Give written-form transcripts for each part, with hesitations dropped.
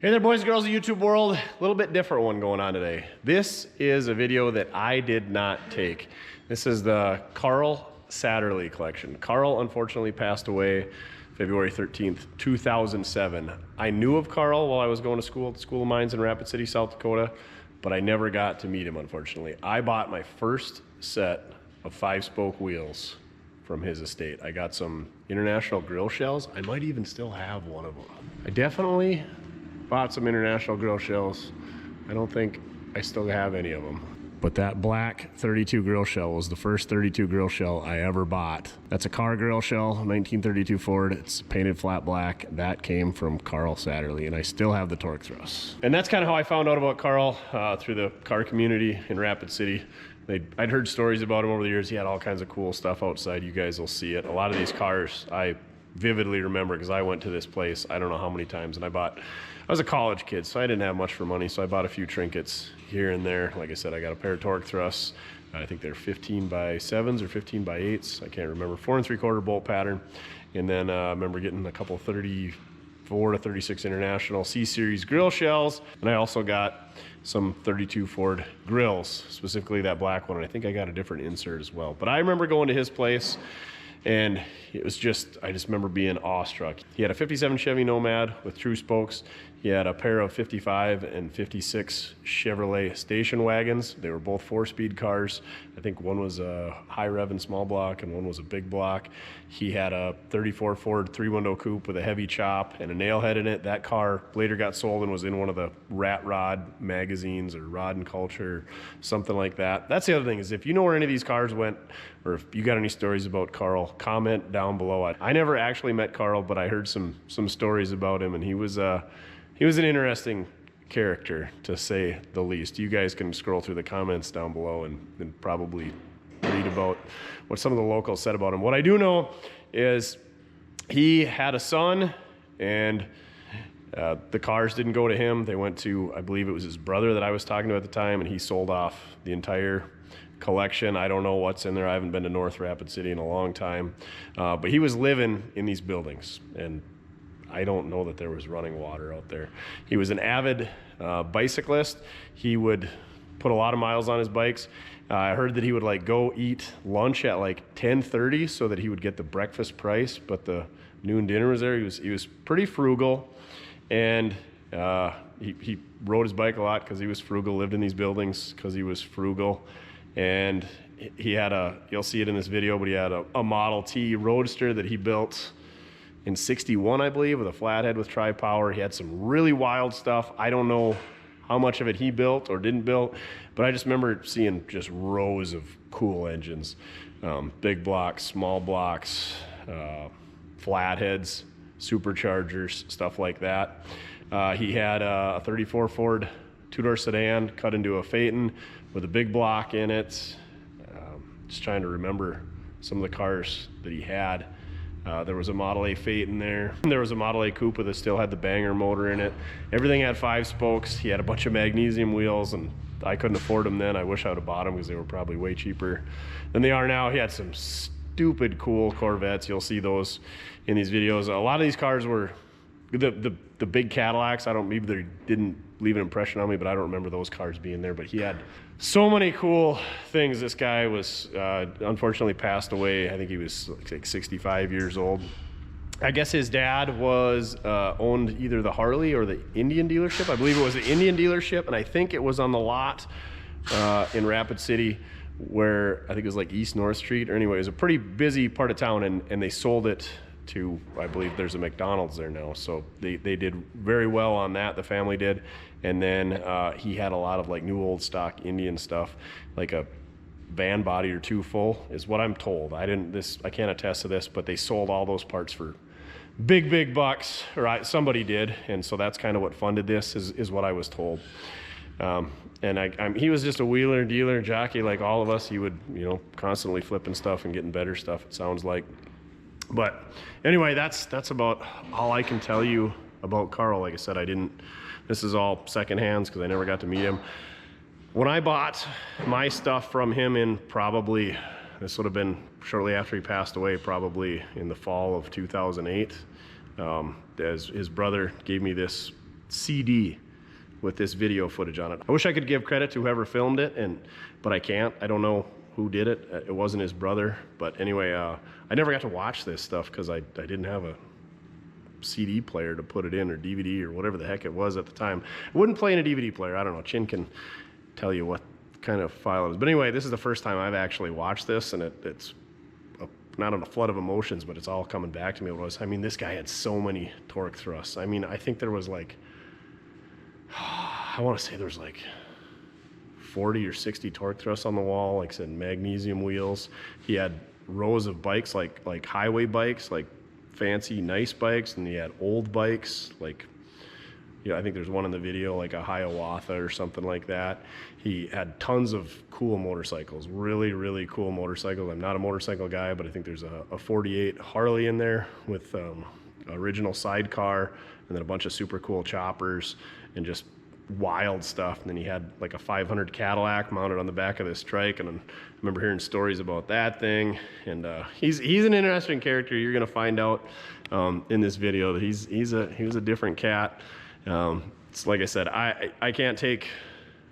Hey there, boys and girls of YouTube world. A little bit different one going on today. This is a video that I did not take. This is the Carl Satterlee collection. Carl unfortunately passed away February 13th, 2007. I knew of Carl while I was going to school at the School of Mines in Rapid City, South Dakota, but I never got to meet him, unfortunately. I bought my first set of 5-spoke wheels from his estate. I got some international grill shells. I might even still have one of them. I definitely bought some international grill shells. I don't think I still have any of them. But that black 32 grill shell was the first 32 grill shell I ever bought. That's a car grill shell, 1932 Ford. It's painted flat black. That came from Carl Satterlee, and I still have the torque thrusts. And that's kind of how I found out about Carl, through the car community in Rapid City. I'd heard stories about him over the years. He had all kinds of cool stuff outside. You guys will see it. A lot of these cars I vividly remember because I went to this place I don't know how many times, and I was a college kid, so I didn't have much for money, so I bought a few trinkets here and there. Like I said, I got a pair of torque thrusts. I think they're 15x7s or 15x8s. I can't remember. 4 3/4 bolt pattern. And then I remember getting a couple 34 to 36 International C-Series grill shells. And I also got some 32 Ford grills, specifically that black one. And I think I got a different insert as well. But I remember going to his place, and it was I just remember being awestruck. He had a 57 Chevy Nomad with true spokes. He had a pair of 55 and 56 Chevrolet station wagons. They were both 4-speed cars. I think one was a high rev and small block and one was a big block. He had a 34 Ford 3-window coupe with a heavy chop and a nail head in it. That car later got sold and was in one of the Rat Rod magazines or Rod and Culture, something like that. That's the other thing, is if you know where any of these cars went, or if you got any stories about Carl, comment down below. I never actually met Carl, but I heard some stories about him, and he was an interesting character, to say the least. You guys can scroll through the comments down below and probably read about what some of the locals said about him. What I do know is he had a son, and the cars didn't go to him. They went to, I believe it was his brother that I was talking to at the time, and he sold off the entire collection. I don't know what's in there. I haven't been to North Rapid City in a long time. But he was living in these buildings, and I don't know that there was running water out there. He was an avid bicyclist. He would put a lot of miles on his bikes. I heard that he would go eat lunch at 10:30 so that he would get the breakfast price, but the noon dinner was there. He was pretty frugal, and he rode his bike a lot because he was frugal, lived in these buildings because he was frugal. And he had you'll see it in this video, but he had a Model T Roadster that he built in '61, I believe, with a flathead with tri-power. He had some really wild stuff. I don't know how much of it he built or didn't build, but I just remember seeing just rows of cool engines. Big blocks, small blocks, flatheads, superchargers, stuff like that. He had a 34 Ford 2-door sedan cut into a Phaeton with a big block in it. Just trying to remember some of the cars that he had. There was a Model A Phaeton there. There was a Model A Coupe that still had the banger motor in it. Everything had 5 spokes. He had a bunch of magnesium wheels, and I couldn't afford them then. I wish I would have bought them because they were probably way cheaper than they are now. He had some stupid cool Corvettes. You'll see those in these videos. A lot of these cars were the big Cadillacs. Maybe they didn't leave an impression on me, but I don't remember those cars being there. But he had so many cool things. This guy was unfortunately passed away. I think he was 65 years old. I guess his dad owned either the Harley or the Indian dealership. I believe it was the Indian dealership, and I think it was on the lot in Rapid City where I think it was East North Street, or anyway, it was a pretty busy part of town, and they sold it to, I believe there's a McDonald's there now. So they did very well on that, the family did. And then he had a lot of new old stock Indian stuff, like a van body or 2 full, is what I'm told. I can't attest to this, but they sold all those parts for big bucks, or somebody did. And so that's kind of what funded this, is what I was told. And he was just a wheeler, dealer, jockey like all of us. He would, constantly flipping stuff and getting better stuff, it sounds like. But anyway, that's about all I can tell you about Carl. Like I said, this is all second hands because I never got to meet him. When I bought my stuff from him this would have been shortly after he passed away, probably in the fall of 2008. As his brother gave me this CD with this video footage on it. I wish I could give credit to whoever filmed it, but I can't. I don't know who did it. It wasn't his brother. But anyway, I never got to watch this stuff because I didn't have a CD player to put it in, or DVD, or whatever the heck it was at the time. It wouldn't play in a DVD player. I don't know. Chin can tell you what kind of file it is. But anyway, this is the first time I've actually watched this, and it's not on a flood of emotions, but it's all coming back to me. I mean, this guy had so many torque thrusts. I mean, I think there was like, I want to say there was like 40 or 60 torque thrusts on the wall, like I said, magnesium wheels. He had rows of bikes, like highway bikes, like fancy, nice bikes, and he had old bikes, like, I think there's one in the video, like a Hiawatha or something like that. He had tons of cool motorcycles, really, really cool motorcycles. I'm not a motorcycle guy, but I think there's a 48 Harley in there with original sidecar, and then a bunch of super cool choppers and just wild stuff. And then he had like a 500 Cadillac mounted on the back of this trike, and I remember hearing stories about that thing. And he's an interesting character. You're gonna find out in this video that he was a different cat. It's like I said, I can't take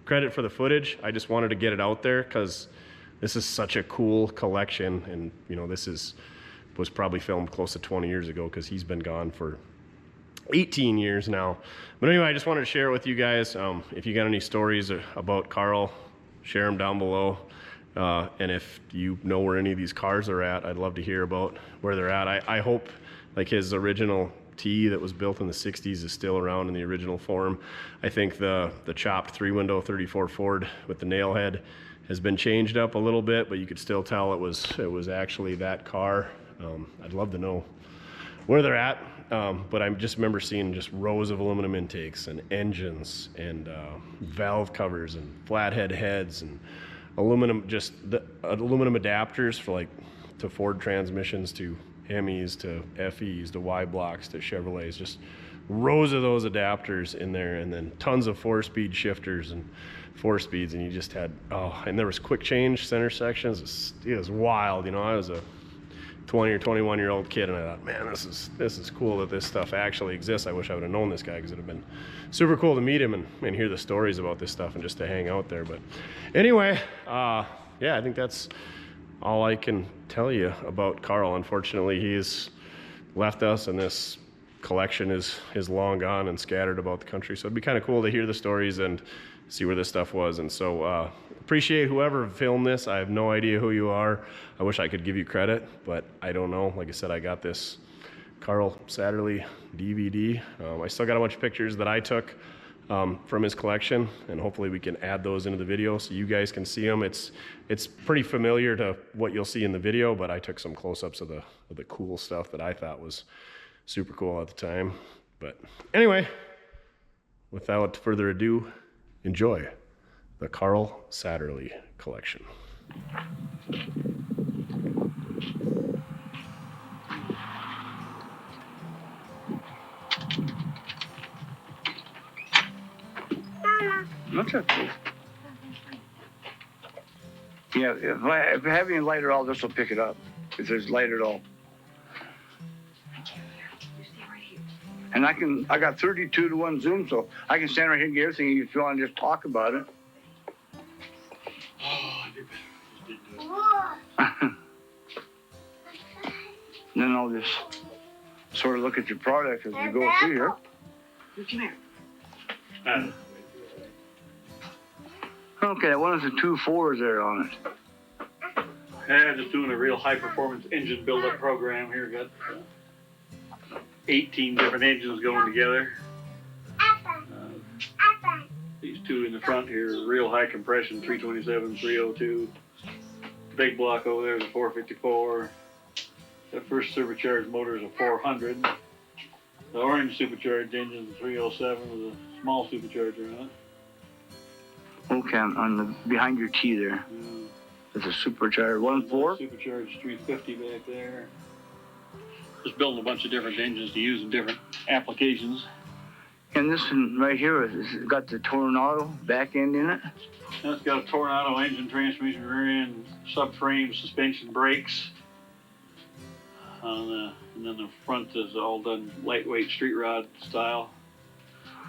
credit for the footage. I just wanted to get it out there because this is such a cool collection, and this was probably filmed close to 20 years ago because he's been gone for 18 years now. But anyway, I just wanted to share it with you guys. If you got any stories about Carl, share them down below. And if you know where any of these cars are at, I'd love to hear about where they're at. I hope like his original T that was built in the 60s is still around in the original form. I think the chopped 3-window 34 Ford with the nail head has been changed up a little bit, but you could still tell it was actually that car. I'd love to know where they're at, but I just remember seeing just rows of aluminum intakes and engines and valve covers and flathead heads and aluminum adapters for like to Ford transmissions, to Hemis, to FEs, to Y blocks, to Chevrolets, just rows of those adapters in there, and then tons of 4-speed shifters and 4-speeds, and you just had, and there was quick change center sections. It was wild. I was a 20 or 21-year-old kid, and I thought, man, this is cool that this stuff actually exists. I wish I would have known this guy, because it would have been super cool to meet him and hear the stories about this stuff and just to hang out there. But anyway, yeah, I think that's all I can tell you about Carl. Unfortunately, he's left us, and this collection is long gone and scattered about the country. So it'd be kind of cool to hear the stories and see where this stuff was. And so appreciate whoever filmed this. I have no idea who you are. I wish I could give you credit, but I don't know. Like I said, I got this Carl Satterlee DVD. I still got a bunch of pictures that I took from his collection, and hopefully we can add those into the video so you guys can see them. It's pretty familiar to what you'll see in the video, but I took some close-ups of the cool stuff that I thought was super cool at the time. But anyway, without further ado, enjoy the Carl Satterlee collection. That's okay. Yeah, if I have any light at all, this will pick it up. If there's light at all. And I got 32-to-1 zoom, so I can stand right here and get everything if you want to just talk about it. Oh, you better just do it. Then I'll just sort of look at your product as we go through here. Come here. Okay, one of the 2 4s there on it. Yeah, just doing a real high-performance engine build-up program here. Got 18 different engines going together. These 2 in the front here, real high compression, 327, 302. Big block over there is a 454. The first supercharged motor is a 400. The orange supercharged engine is a 307 with a small supercharger on it. Okay, on the behind your T there. Yeah. There's a supercharged 1.4. Supercharged 350 back there. Just building a bunch of different engines to use in different applications. And this one right here has got the Tornado back end in it. And it's got a Tornado engine, transmission, rear end, subframe, suspension, brakes. And then the front is all done lightweight street rod style.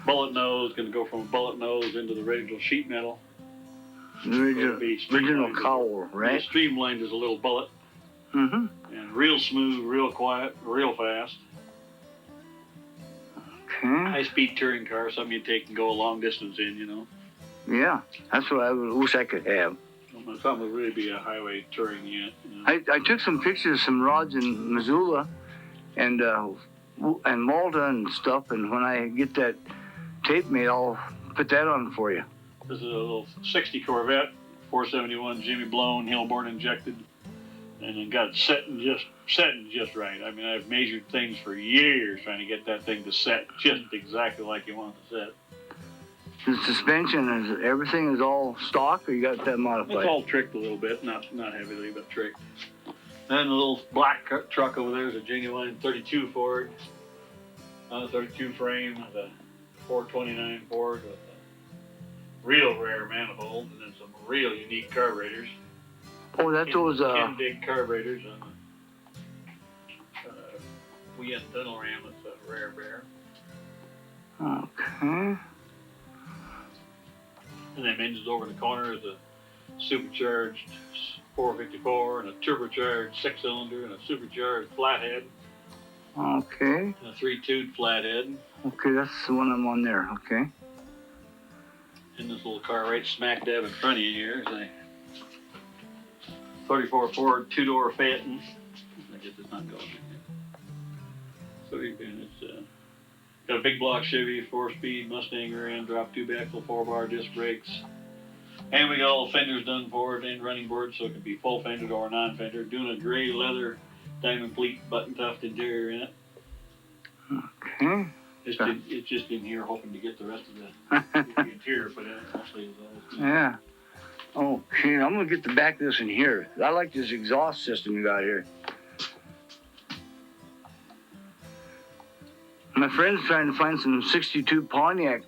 bullet nose, going to go from a bullet nose into the original sheet metal. The original cowl, right? Streamlined as a little bullet. Mm-hmm. And real smooth, real quiet, real fast. Okay. High-speed touring car, something you take and go a long distance in, you know. Yeah, that's what I wish I could have. Something would really be a highway touring yet. You know? I took some pictures of some rods in Missoula and Malta and stuff, and when I get that tape made, I'll put that on for you. This is a little 60 Corvette, 471 Jimmy blown, Hillborn injected, and it got setting just right. I mean, I've measured things for years trying to get that thing to set just exactly like you want it to set. The suspension everything is all stock, or you got that modified? It's all tricked a little bit, not heavily, but tricked. Then the little black truck over there is a genuine 32 Ford, 32 frame with a 429 Ford with a real rare manifold, and then some real unique carburetors. Oh, that's those. 10 big carburetors on a Wien tunnel ram. It's a rare bear. Okay. And then engines over in the corner is a supercharged 454 and a turbocharged 6-cylinder and a supercharged flathead. Okay. And a 3-tooth flathead. Okay, that's the one I'm on there. Okay. And this little car right smack dab in front of you here is a 34 Ford 2-door Phaeton. I guess it's not going in here. So it's got a big block Chevy, 4-speed Mustang rear end, drop tube axle, 4-bar disc brakes. And we got all the fenders done for it and running boards, so it can be full fended or non-fender. Doing a gray leather diamond pleat button tuft interior in it. Okay. It's just in here hoping to get the rest of the interior put in. Mostly is all. Yeah. Okay, I'm gonna get the back of this in here. I like this exhaust system you got here. My friend's trying to find some 62 Pontiac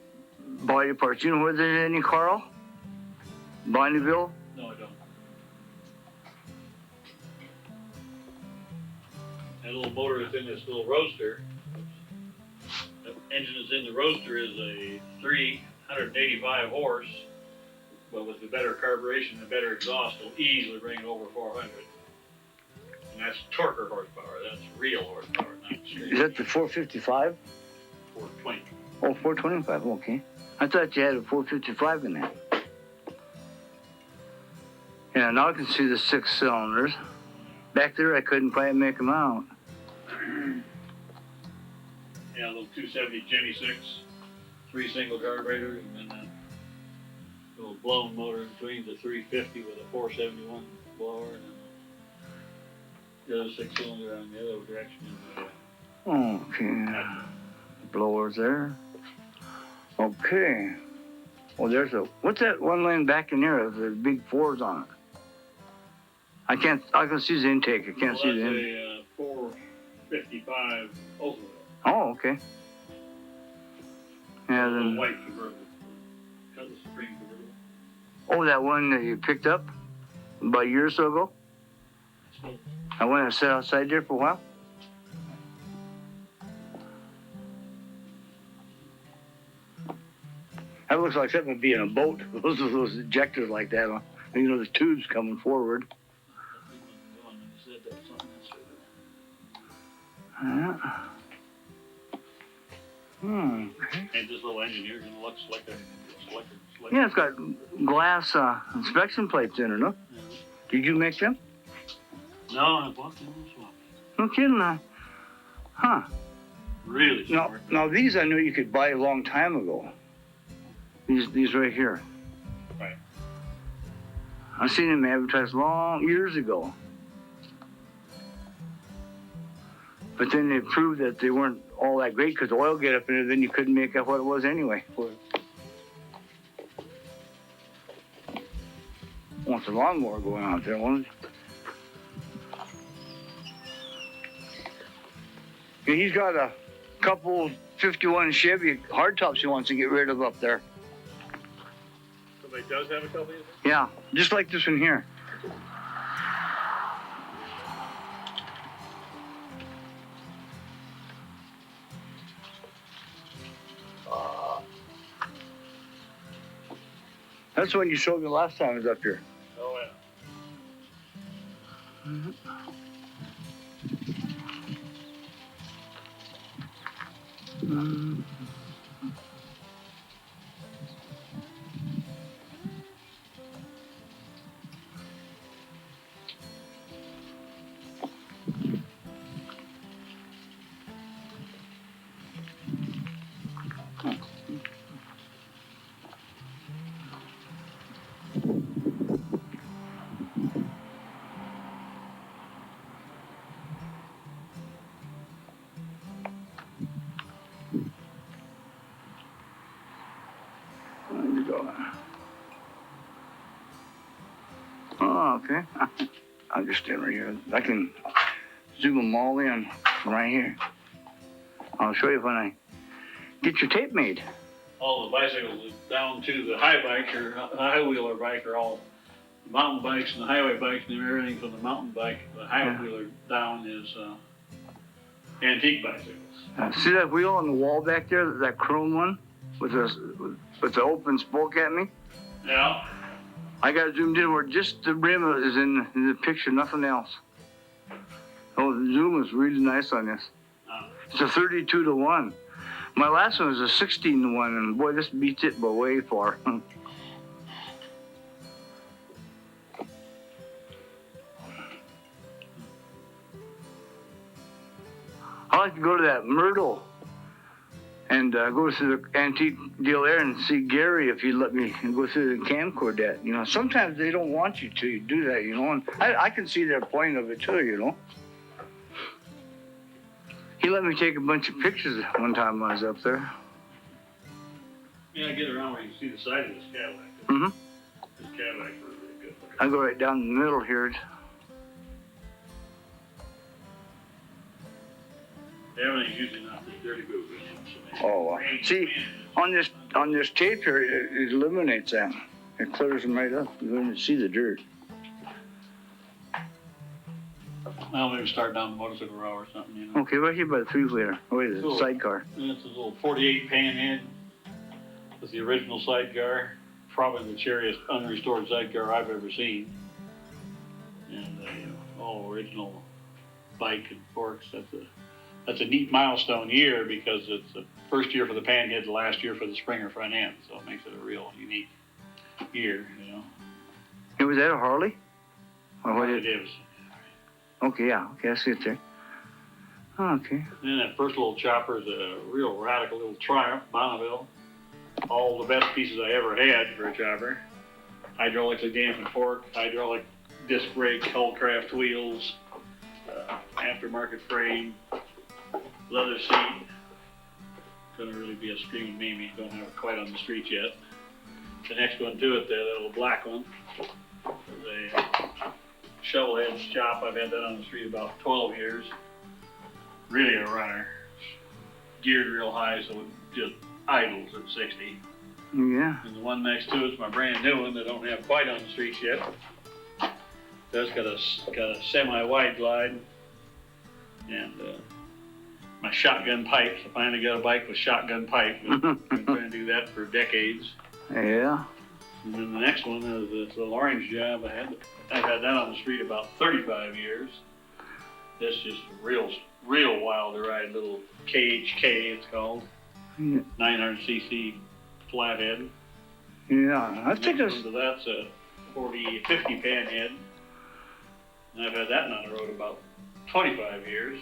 body parts. You know where there's any, Carl? Bonneville? No, I don't. That little motor that's in this little roadster, the engine that's in the roadster is a 385 horse, but with the better carburation and better exhaust, it'll easily bring it over 400. And that's torquer horsepower. That's real horsepower, not straight. Is that the 455? 420. Oh, 425, okay. I thought you had a 455 in there. Yeah, now I can see the 6 cylinders. Back there, I couldn't quite make them out. Yeah, a little 270 Jimmy 6, 3 single carburetors, and then a little blown motor in between the 350 with a 471 blower, and then the other 6-cylinder on the other direction. Okay. Blowers there. Okay. Well, there's what's that one laying back in there with the big Fords on it? I can see the intake. I can't see the intake. That's a 455 Ultimate. Oh, okay. Yeah, The then. white convertible. Got the Supreme convertible. Oh, that one that you picked up about a year or so ago? I went and sat outside there for a while. That looks like something would be in a boat. Those ejectors like that. You know, the tubes coming forward. Yeah. Okay. And this little engine here looks like a Yeah, it's got glass inspection plates in it, no? Yeah. Did you make them? No, I bought them as well. No kidding. Huh. Really smart. Now these I knew you could buy a long time ago. These right here. Right. I seen them advertised years ago. But then they proved that they weren't all that great because the oil get up in it, then you couldn't make out what it was anyway. Wants a lawnmower going out there, won't it? Yeah, he's got a couple 51 Chevy hardtops he wants to get rid of up there. Somebody does have a couple of these? Yeah, just like this one here. That's the one you showed me last time I was up here. Oh, yeah. There you go. Oh, okay. I understand right here. I can zoom them all in from right here. I'll show you when I get your tape made. All the bicycles down to the high bike or high wheeler bike are all mountain bikes and the highway bikes, and everything from the mountain bike, the high wheeler down is antique bicycles. See that wheel on the wall back there, that chrome one with the open spoke at me? Yeah. I got zoomed in where just the rim is in the picture, nothing else. Oh, the zoom is really nice on this. It's a 32-to-1. My last one was a 16-to-1, and boy, this beats it by way far. I like to go to that Myrtle and go through the antique deal there and see Gary if he'd let me go through the camcord that. You know, sometimes they don't want you to do that, you know, and I can see their point of it too, you know. He let me take a bunch of pictures one time when I was up there. Yeah, get around where you can see the side of this Cadillac. Mm-hmm. This Cadillac was really good. I go right down the middle here. Everything's usually not this dirty boot. Oh, wow. See, on this tape here, it eliminates that. It clears them right up. You don't even see the dirt. Well, maybe start down the motorcycle row or something, you know. Okay, right here by the three-wheeler. Wait, the Cool. sidecar. And it's a little 48 panhead with the original sidecar. Probably the cheeriest unrestored sidecar I've ever seen. And all original bike and forks. That's a neat milestone year because it's the first year for the panhead, the last year for the Springer front end. So it makes it a real unique year, you know. And was that a Harley? Or what It is. Okay, yeah. Okay, I see it there. Oh, okay. And then that first little chopper is a real radical little Triumph, Bonneville. All the best pieces I ever had for a chopper. Hydraulically damped fork, hydraulic disc brake, Hullcraft wheels, aftermarket frame, leather seat. Gonna really be a screaming Mimi. Don't have it quite on the street yet. The next one to it there, that little black one, is a shovel edge chop. I've had that on the street about 12 years. Really a runner. Geared real high, so it just idles at 60. Yeah. And the one next to it's my brand new one that I don't have quite on the streets yet. That's got a semi-wide glide. And my shotgun pipe. I finally got a bike with shotgun pipe. I've been trying to do that for decades. Yeah. And then the next one is this little orange job. I've had that on the street about 35 years. This just real wild to ride little KHK, it's called. Yeah. 900cc flathead. Yeah. I think Next one to that's a 50 panhead. And I've had that on the road about 25 years.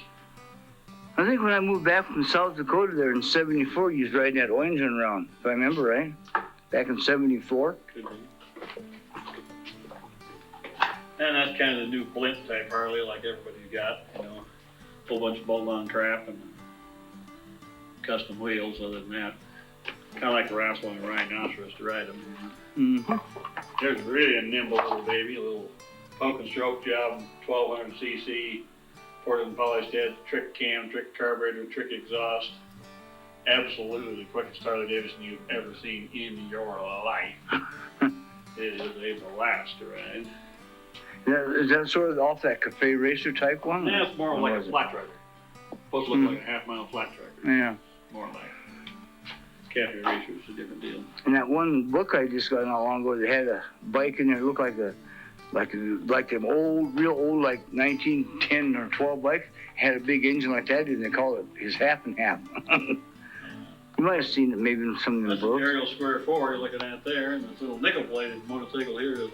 I think when I moved back from South Dakota there in '74, you was riding that orange one around, if I remember right. Back in '74. Could be. And that's kind of the new blimp type Harley, like everybody's got, you know, a whole bunch of bolt-on crap and custom wheels. Other than that, kind of like a rascal and a rhinoceros to ride them. Mm-hmm. There's really a nimble little baby, a little poke and stroke job, 1200cc, ported and polished head, trick cam, trick carburetor, trick exhaust. Absolutely the quickest Harley Davidson you've ever seen in your life. It is a blast to ride. Yeah, is that sort of off that cafe racer type one? Yeah, it's more Or like was a it? flat tracker. Supposed to look like a half-mile flat tracker. Yeah. More like. cafe racer is a different deal. And that one book I just got not long ago, they had a bike in there that looked like them old, real old, like 1910 or 12 bikes. Had a big engine like that, and they call it his half and half. You might have seen it maybe in some of the That's an books. aerial square 4 you're looking at there, and this little nickel-plated motorcycle here is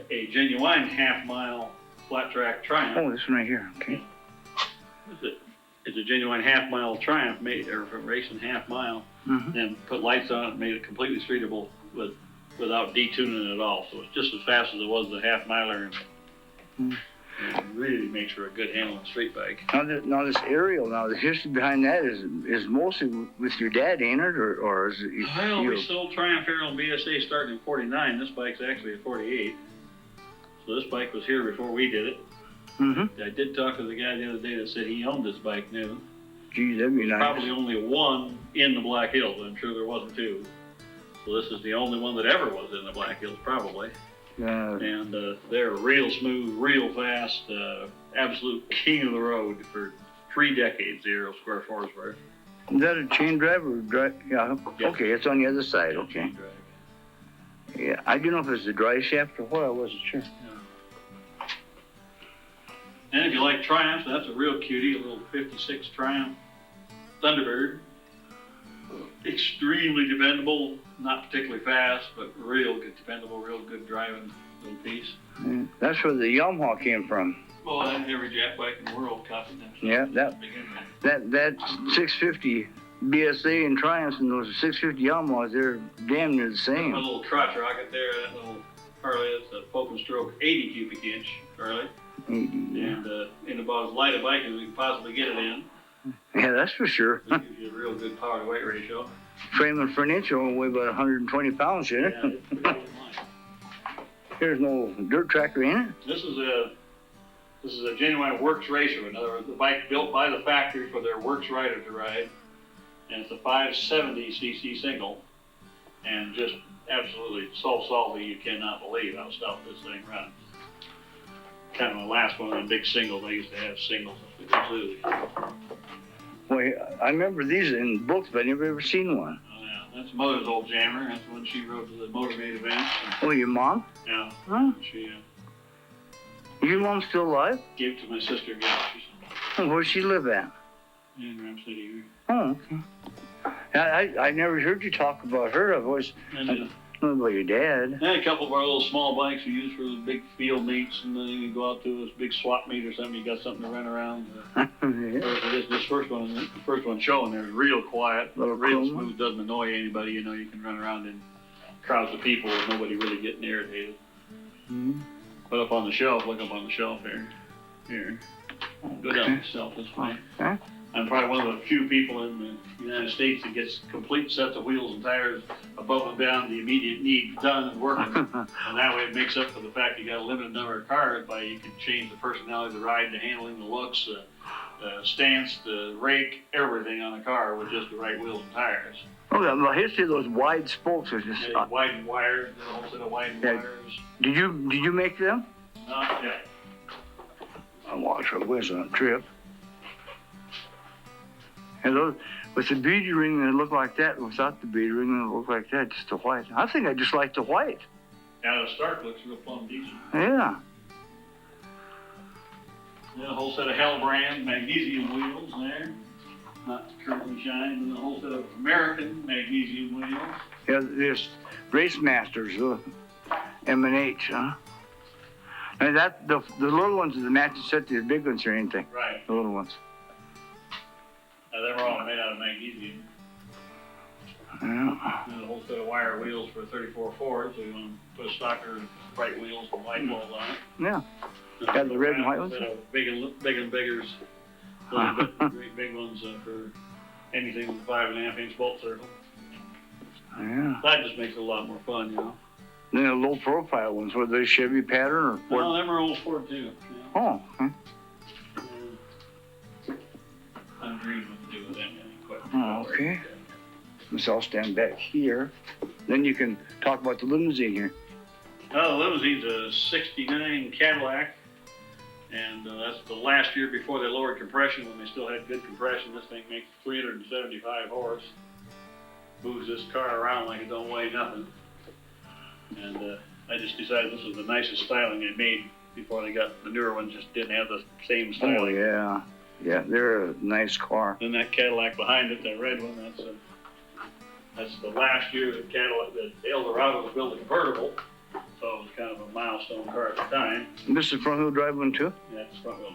a genuine half-mile flat track Triumph. Oh, this one right here. Okay. It's a genuine half-mile Triumph made or from racing half mile, and put lights on it, and made it completely streetable without detuning it at all. So it's just as fast as it was the half miler, and really makes for a good handling street bike. Now this aerial, the history behind that is mostly with your dad, ain't it, or is it? Well, we sold Triumph Aerial and BSA starting in '49. This bike's actually a '48. So this bike was here before we did it. I did talk to the guy the other day that said he owned this bike new. Gee, that'd be nice. Probably only one in the Black Hills. I'm sure there wasn't two. So this is the only one that ever was in the Black Hills, probably. And they're real smooth, real fast, absolute king of the road for 3 decades, the Aerial Square 4s were. Is that a chain drive or drive? Yeah. Okay, it's on the other side. Okay. Yeah, I don't know if it's a dry shaft or what. I wasn't sure. And if you like Triumphs, that's a real cutie, a little 56 Triumph Thunderbird. Extremely dependable, not particularly fast, but real good, dependable, real good driving little piece. That's where the Yamaha came from. Well, every jack bike in the world copied them. Yeah, that 650 BSA and Triumphs and those 650 Yamahas, they're damn near the same. A little crotch rocket there, that little Harley, it's a Poke and Stroke 80 cubic inch Harley. And in about as light a bike as we can possibly get it in. Yeah, that's for sure. It gives you a real good power to weight ratio. Framing for an inch will weigh about 120 pounds, shouldn't it? Yeah, it's pretty good line. There's no dirt tractor in it. This is a genuine works racer. In other words, the bike built by the factory for their works rider to ride. And it's a 570cc single. And just absolutely so salty you cannot believe how stout this thing runs. Kind of the last one of the big singles. I used to have singles at the zoo. Well, I remember these in books, but I never ever seen one. Oh, yeah. That's Mother's old jammer. That's when she rode to the Motor Maid events. Oh, your mom? Yeah. Huh? She Your mom's still alive? gave it to my sister again. Oh, where's she live at? In Ram City. Oh, okay. I never heard you talk about her. I've always known about your dad. And a couple of our little small bikes we use for the big field meets, and then you go out to this big swap meet or something. You got something to run around. This first one showing there is real quiet, real smooth, doesn't annoy anybody. You know, you can run around in crowds of people with nobody really getting irritated. Put up on the shelf. Look up on the shelf here. Here. Go down the shelf this way. I'm probably one of the few people in the United States that gets complete sets of wheels and tires above and beyond the immediate need done and working. And that way it makes up for the fact you got a limited number of cars by you can change the personality of the ride, the handling, the looks, the stance, the rake, everything on a car with just the right wheels and tires. Oh, the history of those wide spokes are just... Yeah, widened wires, a whole set of widened wires. Did you make them? Not yet. I watched her whiz on a trip. And those, with the bead ring, they look like that. Without the bead ring, they look like that, just the white. I think I just like the white. Yeah, the start looks real plumb decent. Yeah. Then a whole set of Hellbrand magnesium wheels there, not currently shined. And a whole set of American magnesium wheels. Yeah, there's Race Masters, M&H, huh? And that the little ones are the matching set to the big ones or anything. Right. The little ones. They were all made out of magnesium. Yeah. And a whole set of wire wheels for 34 Ford, so you want to put a stocker bright wheels and white balls on it. Yeah. Got the red and white ones? Big and biggers. Great big ones for anything with a 5.5 inch bolt circle. Yeah. That just makes it a lot more fun, you know. Then the low profile ones, were they Chevy pattern or Ford? No, them are old Ford too. Yeah. Oh, okay. I'm dreaming what to do with them. Oh, okay. So I'll stand back here. Then you can talk about the limousine here. Oh, the limousine's a '69 Cadillac. And that's the last year before they lowered compression when they still had good compression. This thing makes 375 horse. moves this car around like it don't weigh nothing. And I just decided this was the nicest styling they made before they got the newer ones. Just didn't have the same styling. Oh yeah, yeah, they're a nice car. Then that Cadillac behind it, that red one, that's the last year that Cadillac, that Eldorado was built a convertible. So it was kind of a milestone car at the time. And this is front wheel drive one too? Yeah, it's front wheel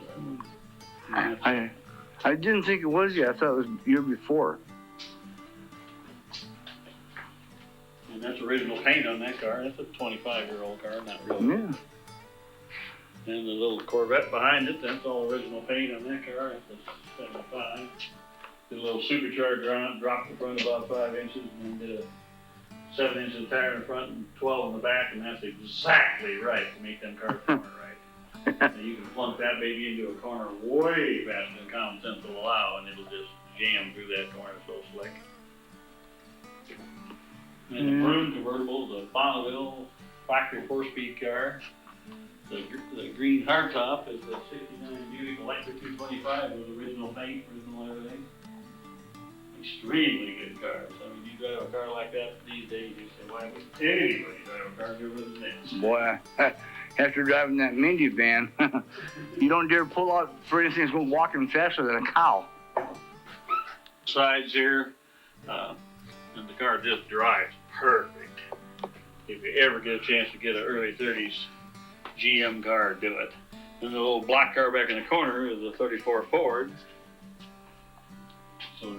drive. I didn't think it was yet. I thought it was the year before. And that's original paint on that car. That's a 25-year-old car, not really. Yeah. And the little Corvette behind it, that's all original paint on that car. That's a 75. Did a little supercharger on it, dropped the front about 5 inches, and then did a 7-inch tire in the front and 12 in the back, and that's exactly right to make them cars corner right. And you can plunk that baby into a corner way faster than common sense will allow, and it'll just jam through that corner so slick. And the Maroon convertible, the Bonneville factory 4-speed car. The green hardtop is the 69 Buick Electric 225 with original paint, original everything. Extremely good cars. I mean, you drive a car like that these days, you say, why would anybody drive a car newer than this? Boy, after driving that minivan, you don't dare pull out for anything that's going walking faster than a cow. Sides here, and the car just drives perfect. If you ever get a chance to get an early 30s GM car, do it. And the little black car back in the corner is a 34 Ford. So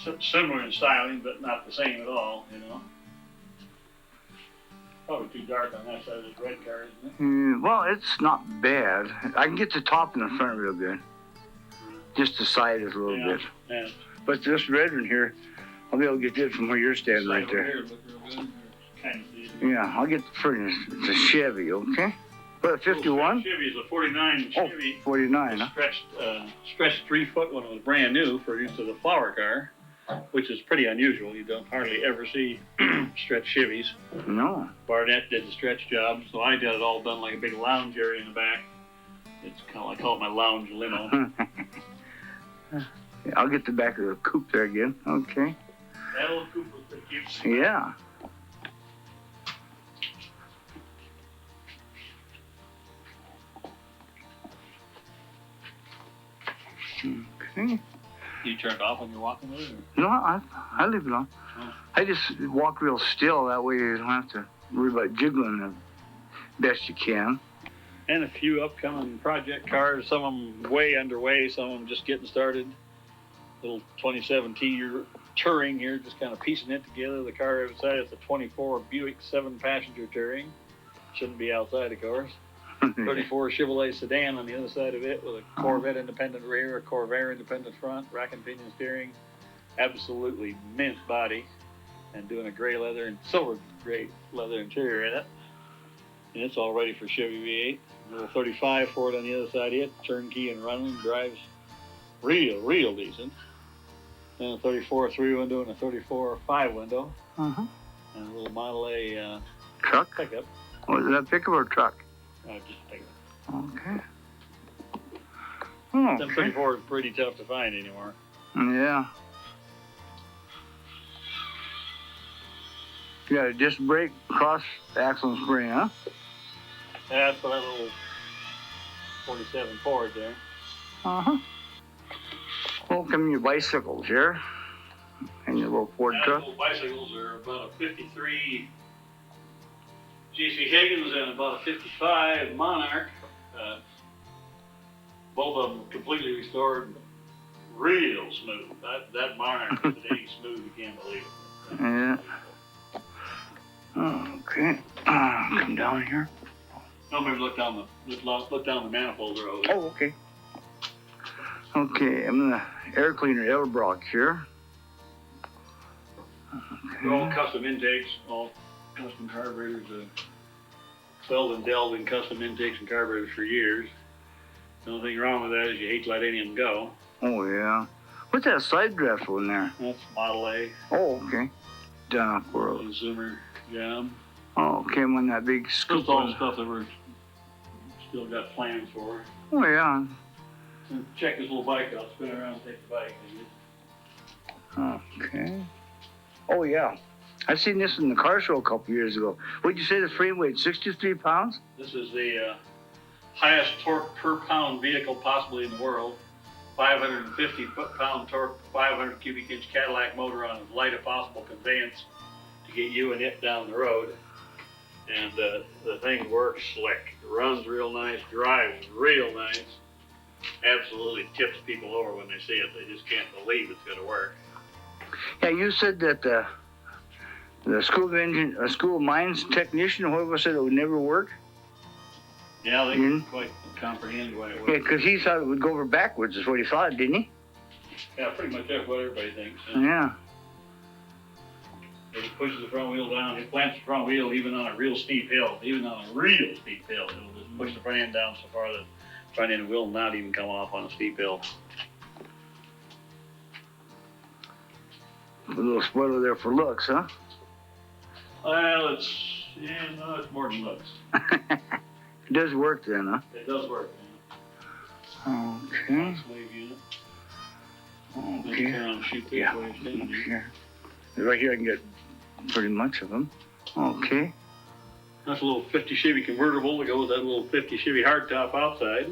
they're similar in styling, but not the same at all, you know. Probably too dark on that side of this red car, isn't it? Well, it's not bad. I can get the top and the front real good. Just the side is a little bit. Yeah. But this red one here, I'll be able to get it from where you're standing right there. Here, look real good. Kind of see it. Yeah, I'll get the front. It's a Chevy, okay? But a 51? Chevy is a 49 Chevy. Oh, 49, huh? Stretched 3 foot when it was brand new for use of the flower car, which is pretty unusual. You don't hardly ever see stretched Chevys. No. Barnett did the stretch job, so I got it all done like a big lounge area in the back. It's kind of, I call it my lounge limo. Yeah, I'll get the back of the coupe there again. Okay. That old coupe was pretty cute. Yeah. Okay. You turned off when you're walking with it? No, I leave it on. Oh. I just walk real still. That way you don't have to worry about jiggling the best you can. And a few upcoming project cars, some of them way underway, some of them just getting started. Little 2017 Touring here, just kind of piecing it together. The car outside is a 24 Buick 7-passenger Touring. Shouldn't be outside, of course. 34 Chevrolet sedan on the other side of it with a Corvette independent rear, a Corvair independent front, rack and pinion steering. Absolutely mint body, and doing a gray leather and silver gray leather interior in it. And it's all ready for Chevy V8. A little 35 Ford on the other side of it, turnkey and running, drives real decent. And a 34 3-window and a 34 5-window. Uh-huh. And a little Model A Truck? pickup. Was that pickup or truck? Just a pickup. Okay. Oh, Them okay. 34 is pretty tough to find anymore. Yeah. You got a disc brake, cross axle and spring, huh? Yeah, that's for that little 47 Ford there. Uh-huh. Well, come your bicycles here. And your little Ford truck. Little bicycles are about a 53 GC Higgins and about a 55 Monarch. Both of them completely restored, real smooth. That Monarch is today smooth, you can't believe it. Yeah. Okay. Come down here. No, maybe look down the manifold road. Oh, okay. Okay, I'm gonna air cleaner Elbrock here. They're all custom intakes, all custom carburetors. Welded and delved in custom intakes and carburetors for years. The only thing wrong with that is you hate to let any of them go. Oh, yeah. What's that side draft in there? That's Model A. Oh, okay. Down for Consumer jam. Oh, okay, I'm on that big scoop. Just all the stuff that we're still got plans for. Oh, yeah. And check this little bike out, spin around and take the bike. Okay. Oh, yeah. I seen this in the car show a couple years ago. What'd you say the frame weighed? 63 pounds? This is the highest torque per pound vehicle possibly in the world. 550 foot-pound torque, 500 cubic inch Cadillac motor on as light as possible conveyance to get you and it down the road. And the thing works slick. It runs real nice, drives real nice. Absolutely tips people over when they see it. They just can't believe it's going to work. Yeah, you said that the school mines technician, whoever said it would never work. Yeah, they couldn't quite comprehend why it works. Yeah, because he thought it would go over backwards, is what he thought, didn't he? Yeah, pretty much that's what everybody thinks. Yeah. It pushes the front wheel down. It plants the front wheel even on a real steep hill. Even on a real steep hill, it'll just push the front end down so far that the front end will not even come off on a steep hill. A little spoiler there for looks, huh? Well, it's more than looks. It does work then, huh? It does work. Okay. Slave unit. Okay. Turn on, shoot this Yeah. way it's in. Here. Right here I can get pretty much of them. Okay. That's a little 50 Chevy convertible to go with that little 50 Chevy hardtop outside.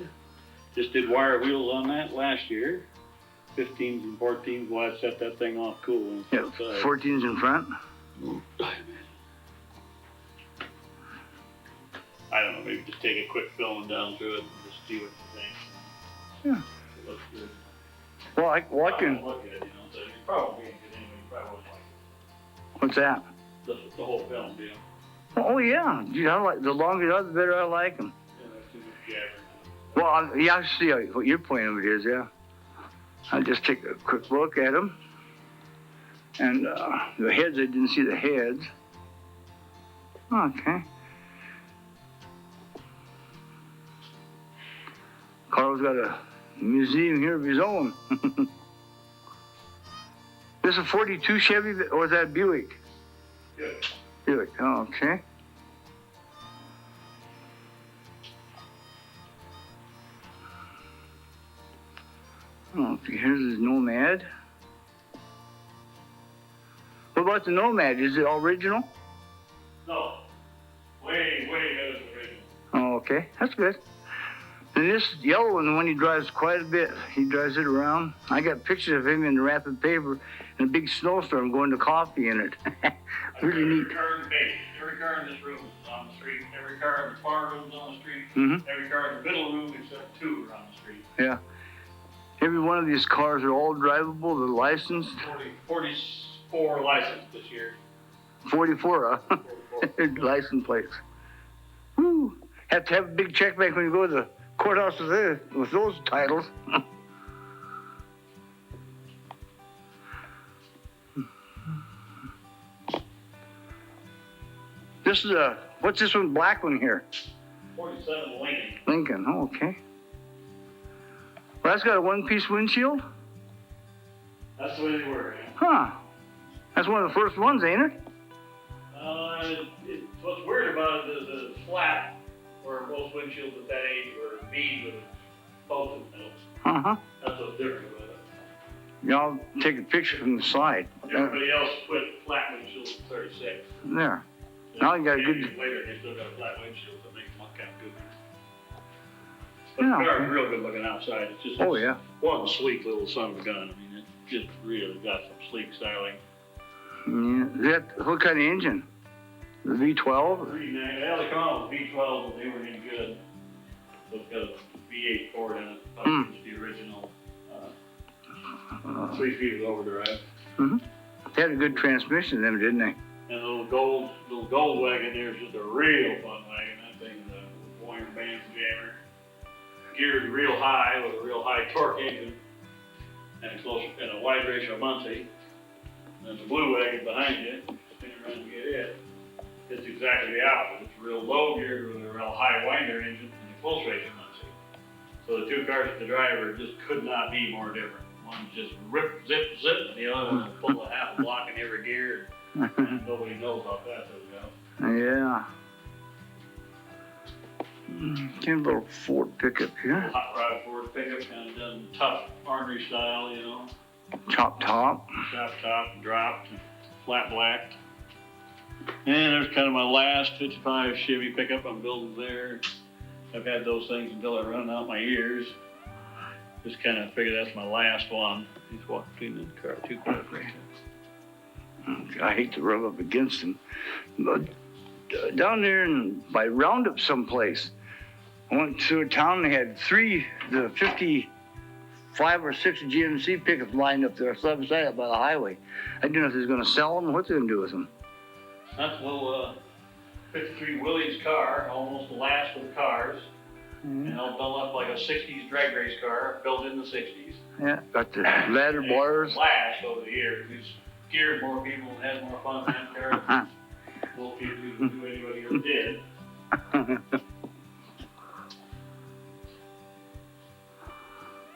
Just did wire wheels on that last year. 15s and 14s, well, I set that thing off cool. And Yeah, 14's in front. I don't know, maybe just take a quick filming down through it and just see what you think. Yeah. It looks good. Well, I can. Look at it, you know, so you probably ain't good anyway, you probably wouldn't like What's that? it. The whole film deal. Oh yeah. Gee, I like the longer they are, the better I like them. Yeah, that's too much jabber. Well, yeah, I see what your point of it is. Yeah. I'll just take a quick look at them. And the heads, I didn't see the heads. Okay. Carl's got a museum here of his own. This is a 42 Chevy, or is that Buick? Good. Buick, oh, okay. Okay, here's his Nomad. What about the Nomad? Is it original? No. Way ahead of the original. Oh, okay, that's good. And this yellow one, the one he drives quite a bit. He drives it around. I got pictures of him in the rapid paper in a big snowstorm going to coffee in it. Really neat. Every car in this room is on the street. Every car in the far room is on the street. Mm-hmm. Every car in the middle room except 2 are on the street. Yeah. Every one of these cars are all drivable. They're licensed. 44 licensed this year. 44, huh? 44. License plates. Woo. Have to have a big check bank when you go to the courthouse with those titles. This is what's this one, black one here? 47 Lincoln. Lincoln, oh, okay. Well, that's got a one-piece windshield? That's the way they were, man. Huh. That's one of the first ones, ain't it? What's weird about it is that it's flat, where most windshields at that age were bead with bolts in the middle. Uh-huh. That's what's different about it. Y'all take a picture from the side. Everybody else put flat windshields at 36. There. Now you got a good... Years later, they still got a flat windshield that makes them look kind of goofy. But Yeah. the car is real good looking outside. It's just Oh, yeah. one sleek little son of a gun. I mean, it just really got some sleek styling. Yeah. What kind of engine? The V12? Pretty nice. Well, they come out with V12, but they were any good. So it's got a V8 Ford in it. It's the original 3 speed with overdrive. Mm-hmm. They had a good transmission, them, didn't they? And the little gold wagon there is just a real fun wagon. That thing is a Gwinner band jammer. Geared real high with a real high torque engine. And a wide ratio Muncie. And the blue wagon behind you, spin around to get it. It's exactly the opposite. It's real low geared with a real high winder engine and a close ratio Muncie. So the 2 cars at the driver just could not be more different. One's just rip, zip, zip, and the other one will pull a half a block in every gear. And nobody knows about that, though, Yeah. Kind of a little Ford pickup here. hot rod Ford pickup, kind of done tough ornery style, you know. Chop top. Chop top and dropped. flat black. And there's kind of my last 55 Chevy pickup I'm building there. I've had those things until I run out my ears. Just kind of figure that's my last one. He's walking between the car, two cars right there. I hate to rub up against him. But down there by Roundup someplace, I went to a town, they had the 55 or 6 GMC pickups lined up there, side by side by the highway. I didn't know if they was going to sell them or what they're going to do with them. That's a little 53 Willys car, almost the last of the cars. And all built up like a 60s drag race car, built in the 60s. Yeah, got the ladder bars. Flash over the years. It's scared more people and had more fun than that car. Most people didn't do anybody ever did.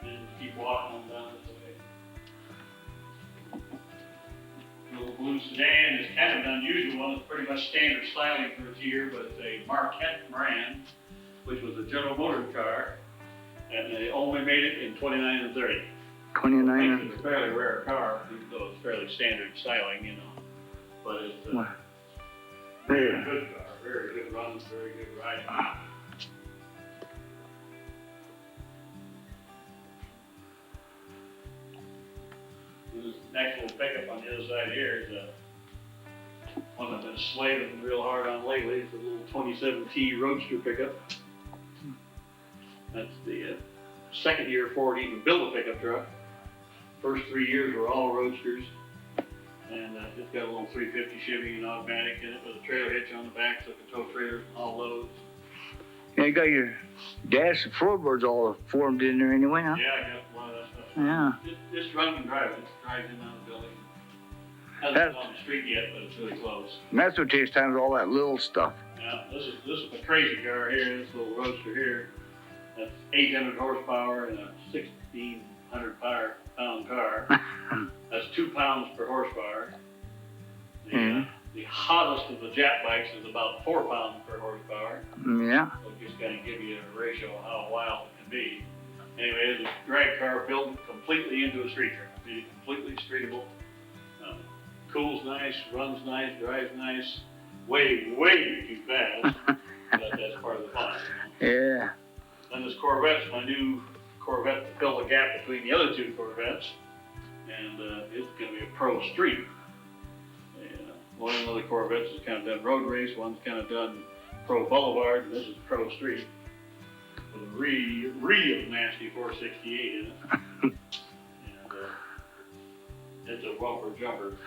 And keep walking on down this way. The little blue sedan is kind of an unusual one. It's pretty much standard styling for its year, but it's a Marquette brand, which was a General Motors car, and they only made it in 29 and 30. 29. It's a fairly rare car, even though it's fairly standard styling, you know. But it's a very good car, very good runs, very good riding. This next little pickup on the other side here is one I've been slaving real hard on lately. It's a little 27T Roadster pickup. That's the second year Ford even built a pickup truck. First 3 years were all Roadsters. And it's got a little 350 Chevy and automatic in it with a trailer hitch on the back so it can tow trailers and all loads. Yeah, you got your dash and floorboards all formed in there anyway, huh? Yeah, I got a lot of that stuff. Yeah. Just run and drive it. It drives in on the building. Hasn't been on the street yet, but it's really close. And that's what takes time, is all that little stuff. Yeah, this is the crazy car here, this little Roadster here. That's 800 horsepower and a 1,600 pound car. That's 2 pounds per horsepower. The hottest of the Jap bikes is about 4 pounds per horsepower. Yeah. So just kind of give you a ratio of how wild it can be. Anyway, it's a drag car built completely into a street track. It's completely streetable. Cools nice, runs nice, drives nice. Way too fast. But that's part of the fun. Yeah. And this Corvette's my new Corvette to fill the gap between the other 2 Corvettes. And it's going to be a pro street. One of the other Corvettes has kind of done road race, one's kind of done pro boulevard, and this is pro street. With a real nasty 468 in it. And it's a bumper jumper.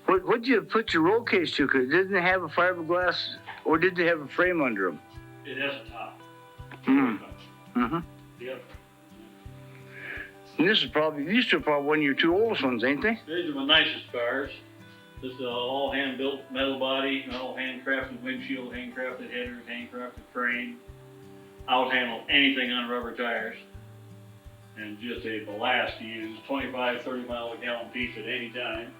What'd you put your roll cage to? Because didn't they have a fiberglass, or did they have a frame under them? It has a top. Mm-hmm. Yep. And these are probably one of your 2 oldest ones, ain't they? These are my nicest cars. This is all hand-built metal body, all handcrafted windshield, handcrafted headers, handcrafted frame. Out handle anything on rubber tires. And just a blast to use. 25, 30 mile a gallon piece at any time.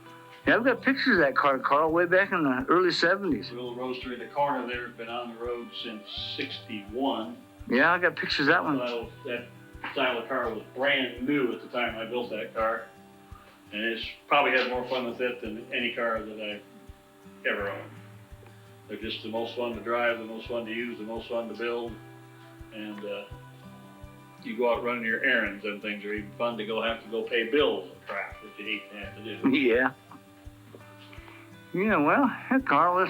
Yeah, I've got pictures of that car, Carl, way back in the early 70s. The little Roadster in the corner there has been on the road since 61. Yeah, I got pictures of that one. That style of car was brand new at the time I built that car. And it's probably had more fun with it than any car that I've ever owned. They're just the most fun to drive, the most fun to use, the most fun to build. And you go out running your errands, and things are even fun to have to go pay bills and crap that you hate to have to do. Yeah. Yeah, well, Carl,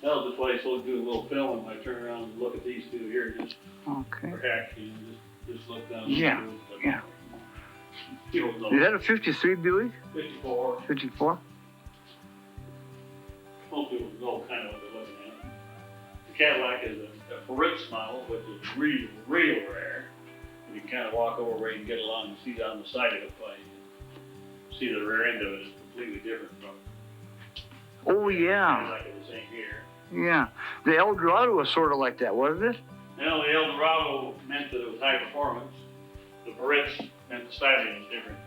That'll just wait till I do a little film and I turn around and look at these 2 here, just okay. for heck, you know, just look down. Yeah, yeah. People know. Is that a 53 Buick? 54. 54? Most people know kind of what they're looking at. The Cadillac is a Fritz model, which is real rare. You can kind of walk over where you can get along and see on the side of it, but you can see the rear end of it is completely different from. Oh, yeah. Cadillac is the same here. Yeah. The Eldorado was sort of like that, wasn't it? Now, the Eldorado meant that it was high performance. The Fritz meant the styling was different.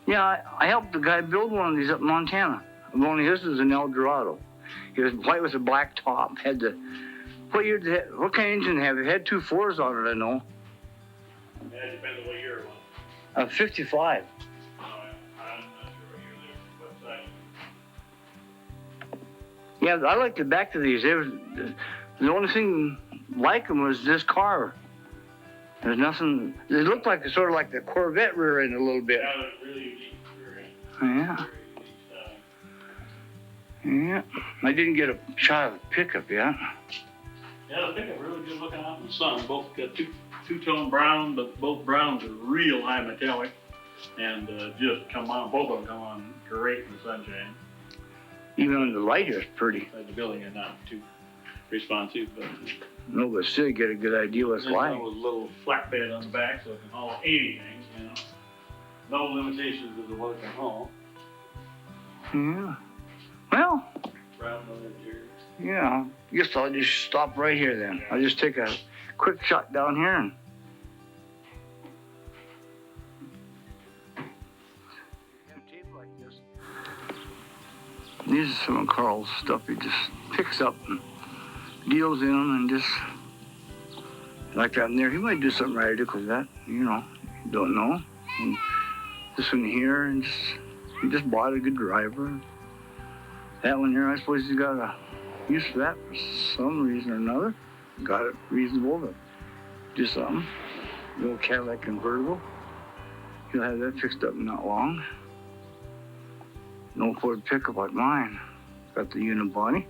Yeah, I helped the guy build one of these up in Montana. Only his was an Eldorado. It was white with a black top. Had the what kind of engine did it have? It had 2 4s on it, I know. That depends on what year it was. 55. I Yeah, I like the back of these. The only thing like them was this car. There's nothing. They look like sort of like the Corvette rear end a little bit. Yeah, that's really unique rear end. Yeah. Yeah. I didn't get a shot of the pickup yet. Yeah, the pickup really good looking out in the sun. Both got two-tone brown, but both browns are real high metallic, and just come on. Both of them come on great in the sunshine. Even on the light, it's pretty. The building is not too responsive, but No, but still, you get a good idea what's this like. one was a little flatbed on the back, so it can haul anything. You know, no limitations of the what it can haul. Yeah. Well. Brown leather interior. Yeah. Guess I'll just stop right here then. I'll just take a quick shot down here and. Tape like this. These are some of Carl's stuff he just picks up and deals in them and just like that in there. He might do something radical with that, you know, you don't know. And this one here, and he just bought a good driver. That one here, I suppose he's got a use for that for some reason or another. Got it reasonable to do something. The old Cadillac convertible. He'll have that fixed up in not long. No Ford pickup like mine. Got the unibody.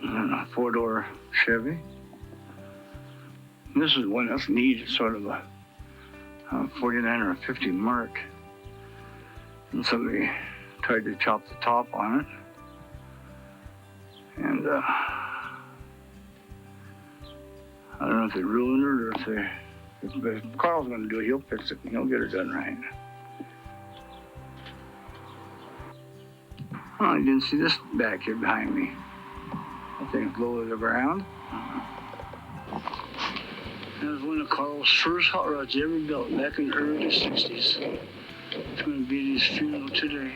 And a four-door Chevy. This is one that's neat. It's sort of a 49 or a 50 Merc. And somebody tried to chop the top on it. And I don't know if they ruined it or if they... If Carl's going to do it, he'll fix it and he'll get it done right. Oh, I didn't see this back here behind me. I think it's low to the ground. That was one of Carl's first hot rods he ever built back in the early 60s. It's going to be at his funeral today.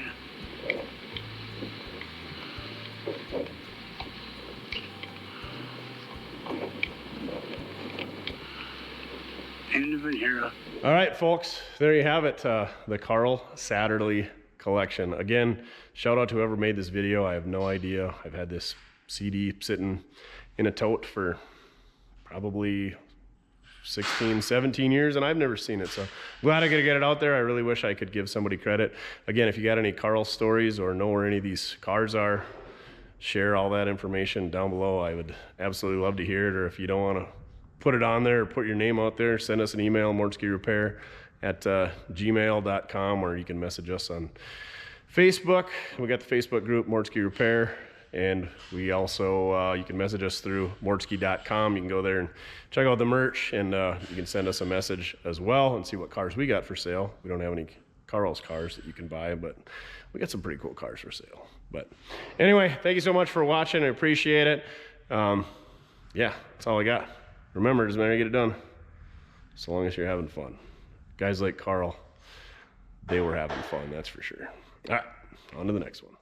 End of an era. All right, folks, there you have it. The Carl Satterlee collection. Again, shout out to whoever made this video. I have no idea. I've had this CD sitting in a tote for probably 16, 17 years, and I've never seen it. So glad I could get it out there. I really wish I could give somebody credit. Again, if you got any Carl stories or know where any of these cars are, share all that information down below. I would absolutely love to hear it. Or if you don't want to put it on there or put your name out there, send us an email, mortskerepair@gmail.com, or you can message us on Facebook. We got the Facebook group, Mortske Repair. And we also, you can message us through mortske.com. You can go there and check out the merch, and you can send us a message as well and see what cars we got for sale. We don't have any Carl's cars that you can buy, but we got some pretty cool cars for sale. But anyway, thank you so much for watching. I appreciate it. Yeah, that's all I got. Remember, it doesn't matter, you get it done, so long as you're having fun. Guys like Carl, they were having fun, that's for sure. All right, on to the next one.